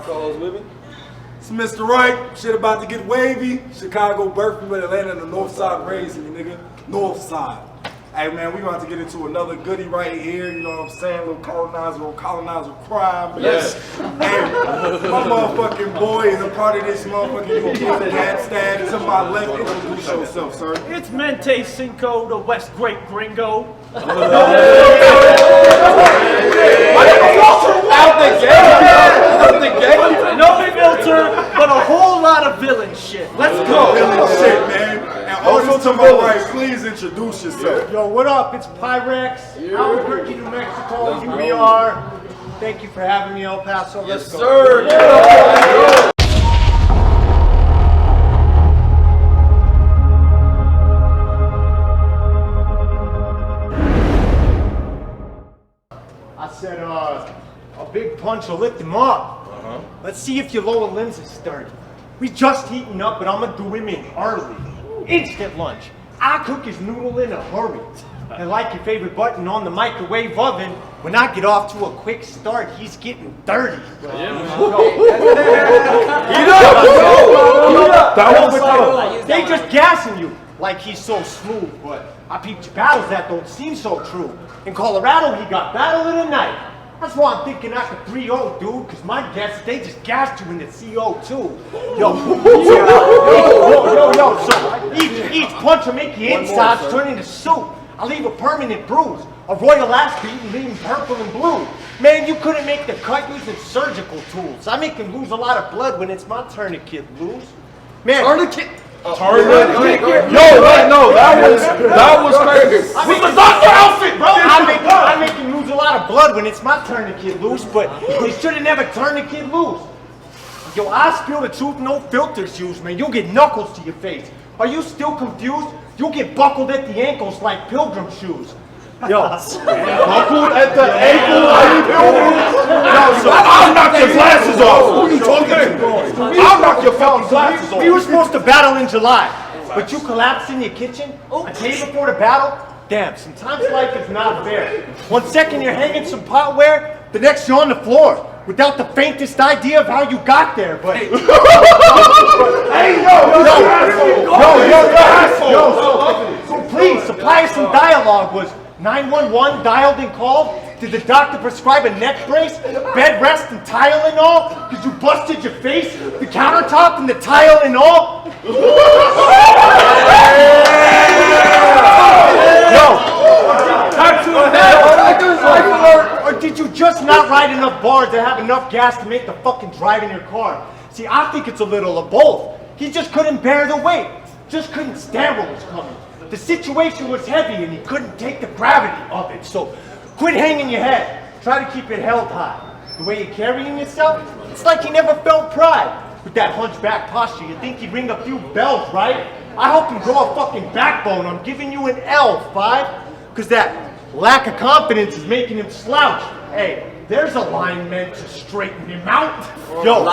co-host with me. It's Mr. Right. Shit about to get wavy. Chicago birthing, but Atlanta in the north side raising me, nigga. North side. Hey man, we about to get into another goodie right here, you know what I'm saying? A little colonizer crime. Yes. Hey, my motherfucking boy is a part of this motherfucking UBL stand. To my left, introduce yourself, sir. It's Mente Cinco, the West Great Gringo. Out the gate. No filter, but a whole lot of villain shit. Let's go. Villain shit, man. And also to my right, please introduce yourself. Yo, what up? It's Pyrex, Albuquerque, New Mexico, UBL. Thank you for having me, El Paso. Yes, Let's go. sir. I said, a big punch will lift him up. Let's see if your lower limbs are sturdy. We just heating up, but I'm gonna do him in early. Instant lunch. I cook his noodle in a hurry. And like your favorite button on the microwave oven, when I get off to a quick start, he's getting dirty. They just gassing you like he's so smooth, but I peeped your battles that don't seem so true. In Colorado, he got battle of the night. That's why I'm thinking I could 3-0, dude, because my guess is they just gassed you in the CO2. Yo, so each punch will make your insides turn into soup. I'll leave a permanent bruise, a royal ass beat and leave him purple and blue. Man, you couldn't make the cut using surgical tools. I make him lose a lot of blood when it's my turn to kid lose. Man, Tourniquet. Yo, that was crazy. we was off your outfit, bro. I make him lose a lot of blood when it's my turn to get loose, but they should have never turned the kid loose. Yo, I spill the truth, no filters used, man. You'll get knuckles to your face. Are you still confused? You'll get buckled at the ankles like pilgrim shoes. Yo, buckled at the ankle like pilgrim shoes? I'll knock your glasses off. Who are you talking to? I'll knock your fucking glasses off. We were supposed to battle in July, but you collapsed in your kitchen a day before the battle? Damn, sometimes life is not fair. 1 second you're hanging some potware, the next you're on the floor, without the faintest idea of how you got there, but... So please, supply us some dialogue. Was 911 dialed and called? Did the doctor prescribe a neck brace, bed rest, and tile and all? Did you busted your face, the countertop, and the tile and all? Or did you just not write enough bars to have enough gas to make the fucking drive in your car? See, I think it's a little of both. He just couldn't bear the weight, just couldn't stand what was coming. The situation was heavy and he couldn't take the gravity of it, so quit hanging your head. Try to keep it held high. The way you're carrying yourself, it's like you never felt pride. With that hunchback posture, you think he'd ring a few bells, right? I hope him grow a fucking backbone. I'm giving you an L, 5. Because that lack of confidence is making him slouch. Hey, there's a line meant to straighten him out. Yo,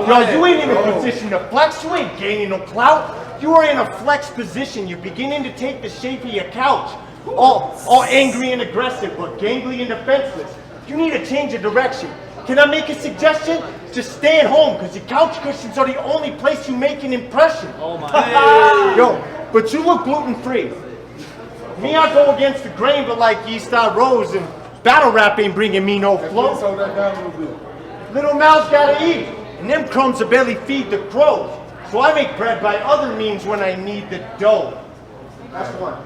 Yo, you ain't in a position to flex. You ain't gaining no clout. You are in a flex position. You're beginning to take the shape of your couch. All angry and aggressive, but gangly and defenseless. You need a change of direction. Can I make a suggestion? Just stay at home, because your couch cushions are the only place you make an impression. Oh my. Yo, but you look gluten-free. Me, I go against the grain, but like East Side Rose, and battle rap ain't bringing me no flow. Little mouths gotta eat, and them crumbs will barely feed the crows. So I make bread by other means when I need the dough. That's one.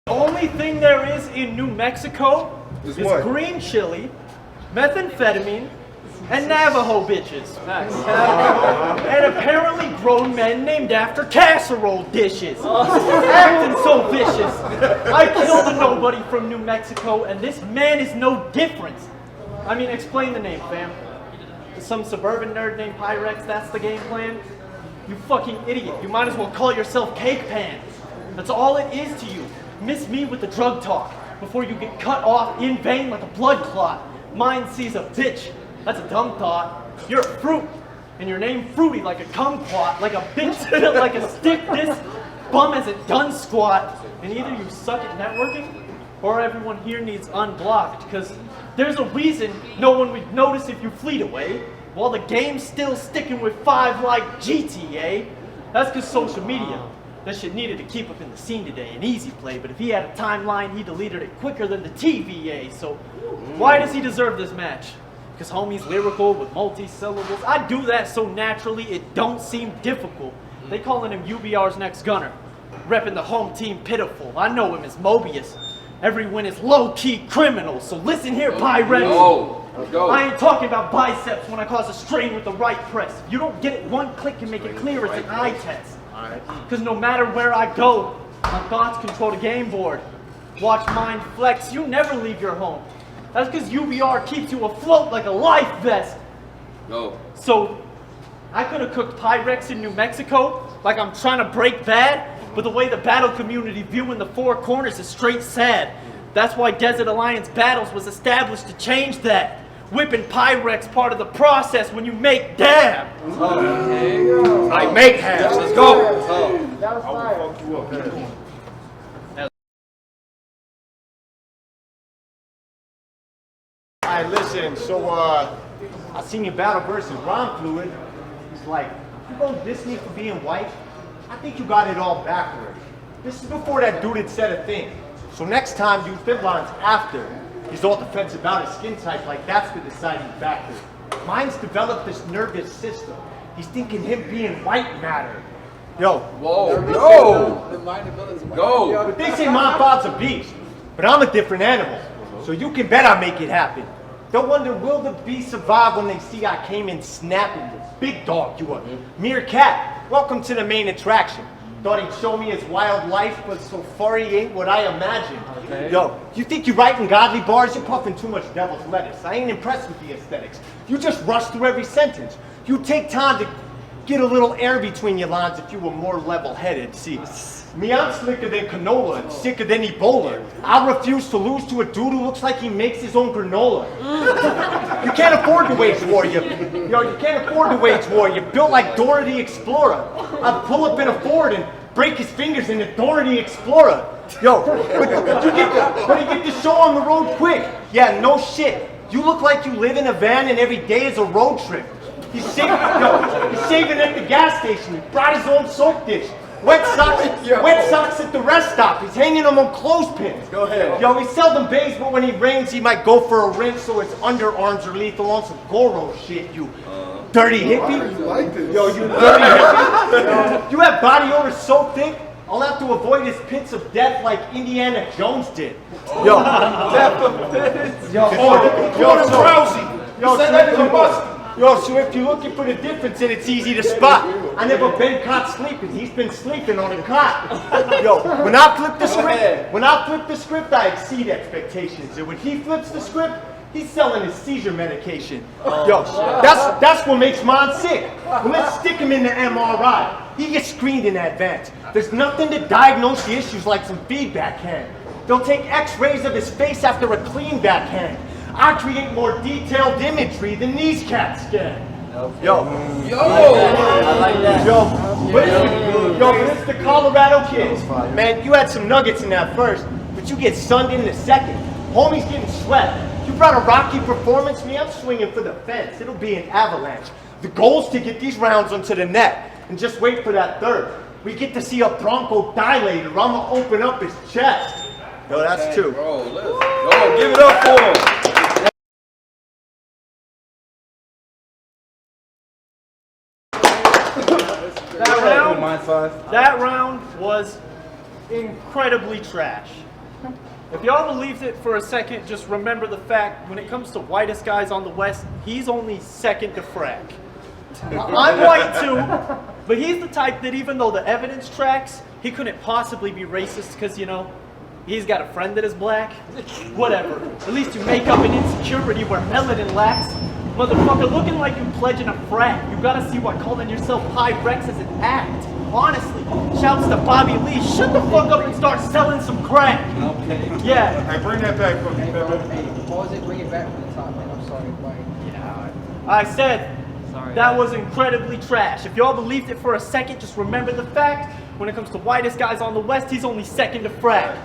The only thing there is in New Mexico is what? green chili, methamphetamine, and Navajo bitches. And apparently grown men named after casserole dishes. Acting so vicious. I killed a nobody from New Mexico, and this man is no different. I mean, explain the name, fam. Some suburban nerd named Pyrex, that's the game plan? You fucking idiot. You might as well call yourself Cake Pan. That's all it is to you. Miss me with the drug talk before you get cut off in vain like a blood clot. Mine sees a bitch. That's a dumb thought. You're a fruit, and your name fruity like a kumquat, like a bitch built like a stick this bum hasn't done squat. And either you suck at networking, Or everyone here needs unblocked, because there's a reason no one would notice if you fleet away, while the game's still sticking with 5 like GTA. That's because social media. That shit needed to keep up in the scene today, an easy play, but if he had a timeline, he deleted it quicker than the TVA, so why does he deserve this match? Because homie's lyrical with multi-syllables. I do that so naturally it don't seem difficult. They calling him UBR's next gunner. Repping the home team pitiful. I know him as Mobius. Every win is low-key criminal, so listen here, Pyrex. I ain't talking about biceps when I cause a strain with the right press. If you don't get it one click and make it clear, it's an eye test. Because no matter where I go, my thoughts control the game board. Watch mine flex, you never leave your home. That's because UBR keeps you afloat like a life vest. So, I could have cooked Pyrex in New Mexico, like I'm trying to break bad, but the way the battle community viewing the 4 corners is straight sad. That's why Desert Alliance Battles was established to change that. Whipping Pyrex part of the process when you make dab. I make halves. Let's go. That was fire. Alright, listen, so I seen you battle versus Ron Fluid. He's like, you go Disney for being white? I think you got it all backward. This is before that dude had said a thing. So next time you Fiblon's after. He's all defensive about his skin type, like that's the deciding factor. Mine's developed this nervous system. He's thinking him being white matter. Yo. Whoa, go. Go. But they say my Bob's a beast, but I'm a different animal. So you can bet I make it happen. Don't wonder will the beast survive when they see I came in snapping. Big dog, you a meerkat. Welcome to the main attraction. Thought he'd show me his wild life, but so far he ain't what I imagined. Okay. Yo, you think you're writing godly bars? You're puffing too much devil's lettuce. I ain't impressed with the aesthetics. You just rush through every sentence. You take time to get a little air between your lines if you were more level-headed. See, me, I'm slicker than canola and sicker than Ebola. I refuse to lose to a dude who looks like he makes his own granola. You can't afford to wage war, you can't afford to wage war. You're built like Dora the Explorer. I'd pull up in a Ford and break his fingers in the Dora the Explorer. Yo, but you get the show on the road quick. Yeah, no shit. You look like you live in a van and every day is a road trip. He's saving at the gas station. He brought his own soap dish. Wet socks at the rest stop. He's hanging them on clothespins. Go ahead. Yo, he seldom bathes, but when he rains, he might go for a rinse so his underarms are lethal on some Goro shit, you dirty hippie. You like this. Yo, you dirty hippie. You have body odor so thick, I'll have to avoid his pits of death like Indiana Jones did. Yo. Death of pits. Yo, so if you're looking for the difference, then it's easy to spot. I never been caught sleeping. He's been sleeping on a cot. Yo, when I flip the script, I exceed expectations. And when he flips the script, he's selling his seizure medication. Yo, that's what makes mine sick. Well, let's stick him in the MRI. He gets screened in advance. There's nothing to diagnose the issues like some feedback hand. They'll take x-rays of his face after a clean backhand. I create more detailed imagery than these cats can. Yo. I like that. But it's the Colorado kids. Man, you had some nuggets in that first, but you get sunned in the second. Homie's getting swept. You brought a rocky performance, me, I'm swinging for the fence. It'll be an avalanche. The goal's to get these rounds onto the net and just wait for that third. We get to see a Bronco dilator. I'ma open up his chest. Yo, that's two. Bro, let's go. Give it up for him. That round was incredibly trash. If y'all believed it for a second, just remember the fact, when it comes to whitest guys on the West, he's only second to Frack. I'm white too, but he's the type that even though the evidence tracks, he couldn't possibly be racist because, you know, he's got a friend that is black. Whatever. At least you make up an insecurity where melanin lacks. Motherfucker, looking like you pledging a frat. You gotta see why calling yourself Pyrex is an act. Honestly, shouts to Bobby Lee, shut the fuck up and start selling some crack. Okay. Yeah. Hey, bring that back for me, Hey, pause it, bring it back from the top, man. I'm sorry, Mike. Yeah. I said, that was incredibly trash. If y'all believed it for a second, just remember the fact, when it comes to whitest guys on the West, he's only second to Frack.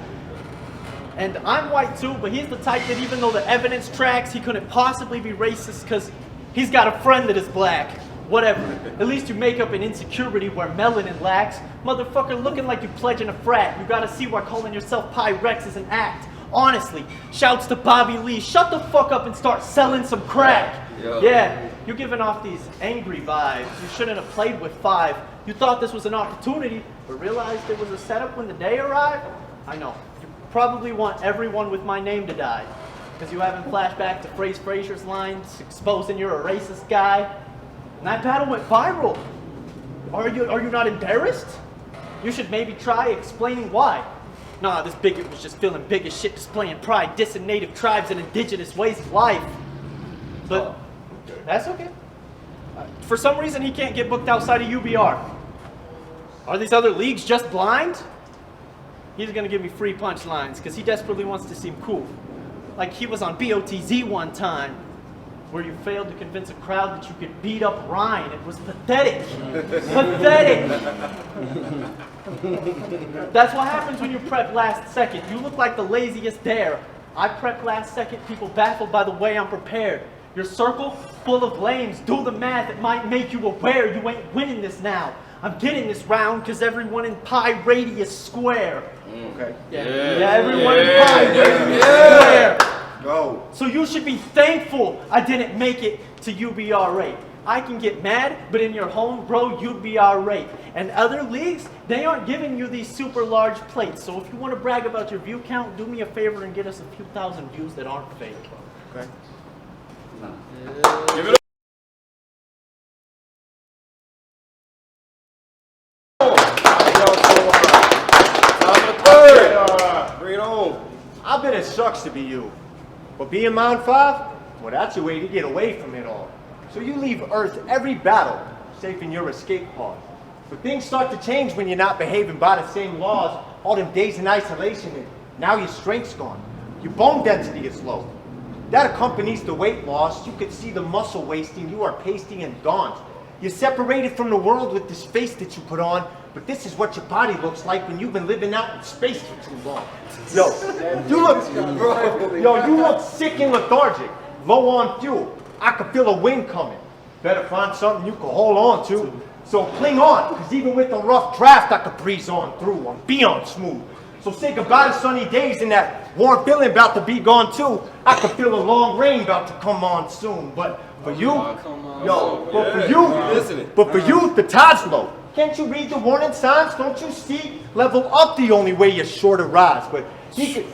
And I'm white too, but he's the type that even though the evidence tracks, he couldn't possibly be racist because he's got a friend that is black. Whatever. At least you make up an insecurity where melanin lacks. Motherfucker, looking like you pledging a frat. You gotta see why calling yourself Pyrex is an act. Honestly, shouts to Bobby Lee, shut the fuck up and start selling some crack. Yeah, you're giving off these angry vibes. You shouldn't have played with 5. You thought this was an opportunity, but realized it was a setup when the day arrived? I know. You probably want everyone with my name to die. Because you haven't flashed back to Frazier's lines exposing you're a racist guy. And that battle went viral. Are you not embarrassed? You should maybe try explaining why. Nah, this bigot was just feeling big as shit, displaying pride, dissing native tribes and indigenous ways of life. But that's okay. For some reason, he can't get booked outside of UBR. Are these other leagues just blind? He's gonna give me free punchlines because he desperately wants to seem cool. Like he was on BOTZ one time, where you failed to convince a crowd that you could beat up Ryan. It was pathetic. Pathetic. That's what happens when you prep last second. You look like the laziest dare. I prep last second, people baffled by the way I'm prepared. Your circle, full of lames. Do the math, it might make you aware you ain't winning this now. I'm getting this round because everyone in Pi Radius square. Okay. Yeah, everyone in Pi Radius square. Go. So you should be thankful I didn't make it to UBR8. I can get mad, but in your home, bro, you'd be alright. And other leagues, they aren't giving you these super large plates. So if you want to brag about your view count, do me a favor and get us a few thousand views that aren't fake. Okay. Give it up. Bring it on. I bet it sucks to be you. But being Mount 5, well, that's a way to get away from it all. So you leave Earth every battle, safe in your escape pod. But things start to change when you're not behaving by the same laws, all them days in isolation, and now your strength's gone. Your bone density is low. That accompanies the weight loss. You could see the muscle wasting. You are pasty and gaunt. You're separated from the world with this face that you put on, but this is what your body looks like when you've been living out in space for too long. You look sick and lethargic, low on fuel. I could feel a wind coming. Better find something you can hold on to. So cling on, because even with a rough draft, I could breeze on through. I'm beyond smooth. So say goodbye to sunny days and that warm feeling about to be gone too. I could feel a long rain about to come on soon. But for you, for you, the tide's low. Can't you read the warning signs? Don't you see? Level up the only way you're sure to rise. But he could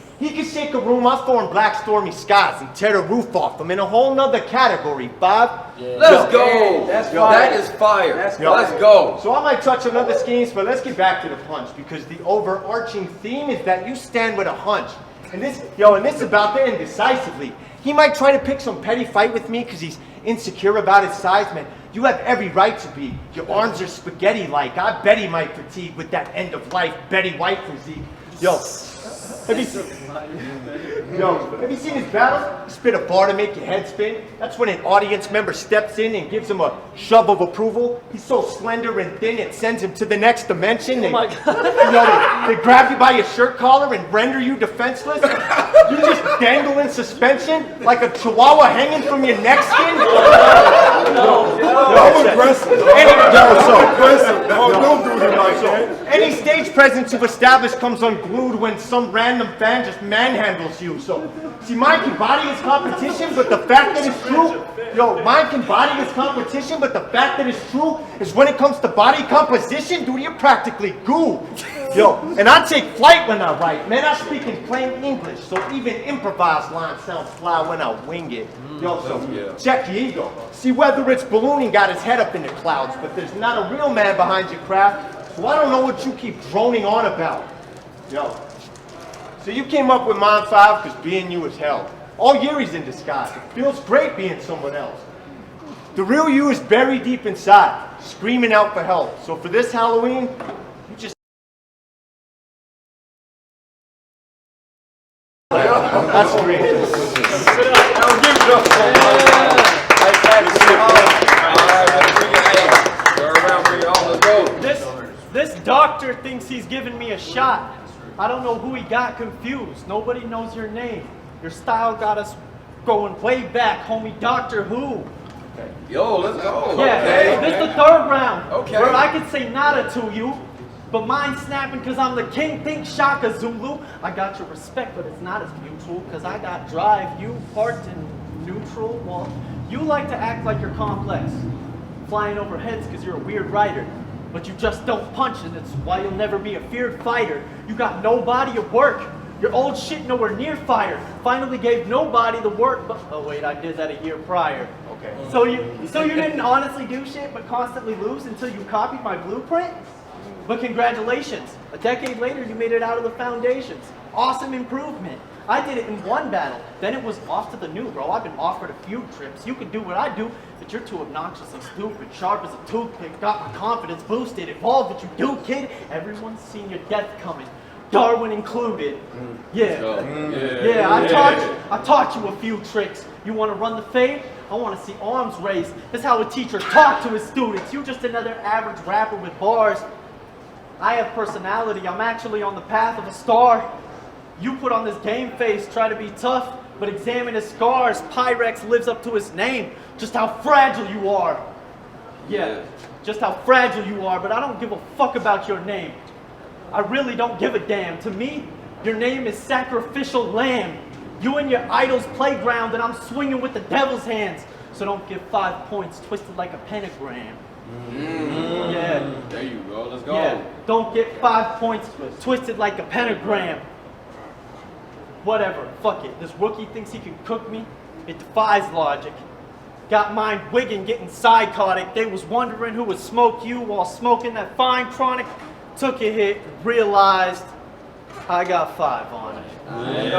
shake a room. I storm black stormy skies and tear the roof off. I'm in a whole nother category, Bob. Yeah. Let's go. That is fire. Let's go. So I might touch on other schemes, but let's get back to the punch because the overarching theme is that you stand with a hunch. And this is about to end decisively. He might try to pick some petty fight with me because he's insecure about his size, man. You have every right to be. Your arms are spaghetti-like. I bet he might fatigue with that end-of-life Betty White physique. Have you seen his battles? He spit a bar to make your head spin. That's when an audience member steps in and gives him a shove of approval. He's so slender and thin, it sends him to the next dimension. They grab you by your shirt collar and render you defenseless. You just dangle in suspension like a chihuahua hanging from your neck skin. I'm aggressive. Don't do him like that. Any stage presence you've established comes unglued when some random fan just manhandles you. So, see, mind can body is competition, but the fact that it's true, mind can body is competition, but the fact that it's true is when it comes to body composition, dude, you're practically goo. And I take flight when I write, man. I speak in plain English, so even improvised lines sound fly when I wing it. Check your ego. See, whether it's ballooning got his head up in the clouds, but there's not a real man behind your craft, so I don't know what you keep droning on about. So you came up with Mon 5 because being you is hell. All year he's in disguise. It feels great being someone else. The real you is buried deep inside, screaming out for help. So for this Halloween, you just... That's great. This doctor thinks he's giving me a shot. I don't know who he got confused. Nobody knows your name. Your style got us going way back, homie. Doctor Who. Yo, let's go. Yeah, Okay. this is the third round. Okay. Where I can say nada to you, but mine snapping because I'm the king. Think Shaka Zulu. I got your respect, but it's not as mutual because I got drive. You parked in neutral. Well, you like to act like you're complex, flying over heads because you're a weird writer. But you just don't punch, and that's why you'll never be a feared fighter. You got no body of work. Your old shit nowhere near fire. Finally gave nobody the work, but oh wait, I did that a year prior. Okay. So you didn't honestly do shit, but constantly lose until you copied my blueprint? But congratulations, a decade later you made it out of the foundations. Awesome improvement. I did it in one battle, then it was off to the new, bro. I've been offered a few trips. You can do what I do, but you're too obnoxiously stupid, sharp as a toothpick. Got my confidence boosted, evolved what you do, kid. Everyone's seen your death coming, Darwin included. Yeah, I taught you a few tricks. You want to run the fade? I want to see arms raised. That's how a teacher talks to his students. You're just another average rapper with bars. I have personality. I'm actually on the path of a star. You put on this game face, try to be tough, but examine his scars. Pyrex lives up to his name. Just how fragile you are. Yeah, just how fragile you are, but I don't give a fuck about your name. I really don't give a damn. To me, your name is sacrificial lamb. You in your idol's playground and I'm swinging with the devil's hands. So don't give 5 points twisted like a pentagram. Yeah. There you go. Let's go. Yeah. Don't get 5 points twisted like a pentagram. Whatever. Fuck it. This rookie thinks he can cook me. It defies logic. Got mine wigging, getting psychotic. They was wondering who would smoke you while smoking that fine chronic. Took a hit, realized I got 5 on it.